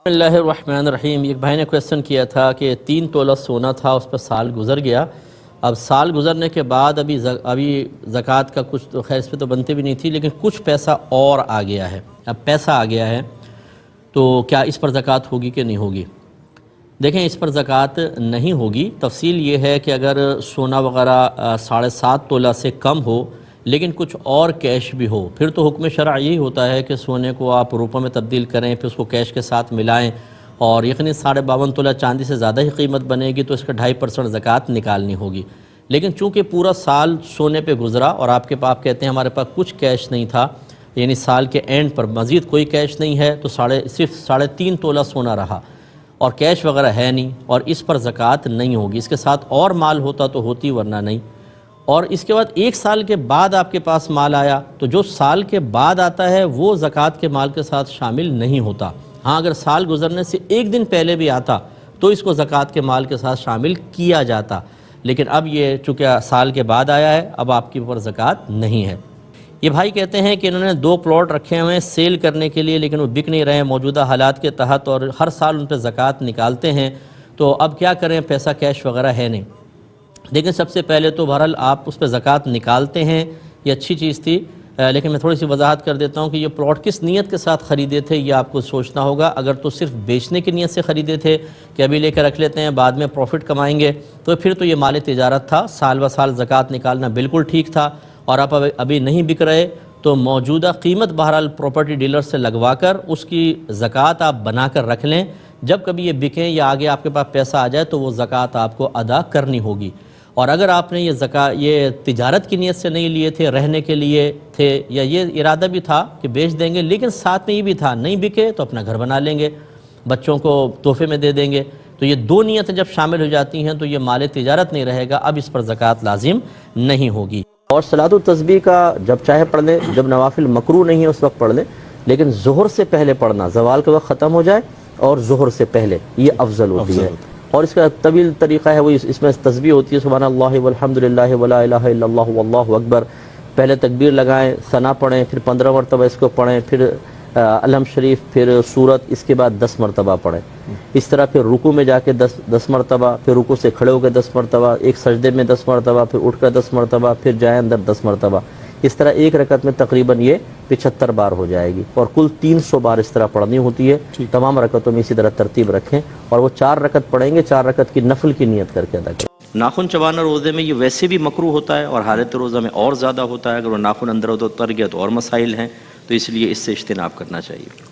بسم اللہ الرحمن الرحیم۔ ایک بھائی نے کویسچن کیا تھا کہ 3 تولہ سونا تھا، اس پر سال گزر گیا، اب سال گزرنے کے بعد ابھی زکوٰۃ کا کچھ تو خیر اس پہ تو بنتی بھی نہیں تھی، لیکن کچھ پیسہ اور آ گیا ہے، اب پیسہ آ گیا ہے تو کیا اس پر زکوٰۃ ہوگی کہ نہیں ہوگی؟ دیکھیں، اس پر زکوٰۃ نہیں ہوگی۔ تفصیل یہ ہے کہ اگر سونا وغیرہ 7.5 تولہ سے کم ہو لیکن کچھ اور کیش بھی ہو، پھر تو حکم شرع یہی ہوتا ہے کہ سونے کو آپ روپوں میں تبدیل کریں، پھر اس کو کیش کے ساتھ ملائیں، اور یقیناً 52.5 تولہ چاندی سے زیادہ ہی قیمت بنے گی تو اس کا 2.5% زکوٰۃ نکالنی ہوگی۔ لیکن چونکہ پورا سال سونے پہ گزرا اور آپ کہتے ہیں ہمارے پاس کچھ کیش نہیں تھا، یعنی سال کے اینڈ پر مزید کوئی کیش نہیں ہے، تو صرف 3.5 تولہ سونا رہا اور کیش وغیرہ ہے نہیں، اور اس پر زکوٰۃ نہیں ہوگی۔ اس کے ساتھ اور مال ہوتا تو ہوتی، ورنہ نہیں۔ اور اس کے بعد 1 سال کے بعد آپ کے پاس مال آیا تو جو سال کے بعد آتا ہے وہ زکوٰۃ کے مال کے ساتھ شامل نہیں ہوتا۔ ہاں، اگر سال گزرنے سے 1 دن پہلے بھی آتا تو اس کو زکوٰۃ کے مال کے ساتھ شامل کیا جاتا، لیکن اب یہ چونکہ سال کے بعد آیا ہے، اب آپ کے اوپر زکوٰۃ نہیں ہے۔ یہ بھائی کہتے ہیں کہ انہوں نے 2 پلاٹ رکھے ہوئے ہیں سیل کرنے کے لیے، لیکن وہ بک نہیں رہے ہیں موجودہ حالات کے تحت، اور ہر سال ان پہ زکوٰۃ نکالتے ہیں، تو اب کیا کریں؟ پیسہ کیش وغیرہ ہے نہیں۔ لیکن سب سے پہلے تو بہرحال آپ اس پہ زکوٰۃ نکالتے ہیں، یہ اچھی چیز تھی، لیکن میں تھوڑی سی وضاحت کر دیتا ہوں کہ یہ پلاٹ کس نیت کے ساتھ خریدے تھے یہ آپ کو سوچنا ہوگا۔ اگر تو صرف بیچنے کی نیت سے خریدے تھے کہ ابھی لے کے رکھ لیتے ہیں بعد میں پروفٹ کمائیں گے، تو پھر تو یہ مال تجارت تھا، سال بہ سال زکوٰۃ نکالنا بالکل ٹھیک تھا، اور آپ ابھی نہیں بک رہے تو موجودہ قیمت بہرحال پراپرٹی ڈیلر سے لگوا کر اس کی زکوٰۃ آپ بنا کر رکھ لیں، جب کبھی یہ بکیں یا آگے آپ کے پاس پیسہ آ جائے تو وہ زکوٰۃ آپ کو ادا کرنی ہوگی۔ اور اگر آپ نے یہ تجارت کی نیت سے نہیں لیے تھے، رہنے کے لیے تھے، یا یہ ارادہ بھی تھا کہ بیچ دیں گے، لیکن ساتھ میں یہ بھی تھا نہیں بکے تو اپنا گھر بنا لیں گے، بچوں کو تحفے میں دے دیں گے، تو یہ 2 نیتیں جب شامل ہو جاتی ہیں تو یہ مال تجارت نہیں رہے گا، اب اس پر زکوٰۃ لازم نہیں ہوگی۔ اور صلاۃ التسبیح کا جب چاہے پڑھ لیں، جب نوافل مکروہ نہیں ہے اس وقت پڑھ لیں، لیکن ظہر سے پہلے پڑھنا، زوال کا وقت ختم ہو جائے اور ظہر سے پہلے، یہ افضل ہوتی ہے۔ اور اس کا طویل طریقہ ہے، وہ اس میں تسبیح ہوتی ہے، سبحان اللہ والحمد للہ ولا الہ الا اللہ واللہ اکبر، پہلے تکبیر لگائیں، ثنا پڑھیں، پھر 15 مرتبہ اس کو پڑھیں، پھر الحمد شریف، پھر سورت، اس کے بعد 10 مرتبہ پڑھیں۔ اس طرح پھر رکوع میں جا کے 10 مرتبہ، پھر رکوع سے کھڑے ہو کے 10 مرتبہ، ایک سجدے میں 10 مرتبہ، پھر اٹھ کر 10 مرتبہ، پھر جائیں اندر 10 مرتبہ۔ اس طرح ایک رکعت میں تقریباً یہ 75 بار ہو جائے گی، اور کل 300 بار اس طرح پڑھنی ہوتی ہے۔ تمام رکعتوں میں اسی طرح ترتیب رکھیں، اور وہ 4 رکعت پڑھیں گے، 4 رکعت کی نفل کی نیت کر کے ادا کریں۔ ناخن چبانا روزے میں یہ ویسے بھی مکروہ ہوتا ہے، اور حالت روزہ میں اور زیادہ ہوتا ہے، اگر وہ ناخن اندر اتر گیا تو اور مسائل ہیں، تو اس لیے اس سے اجتناب کرنا چاہیے۔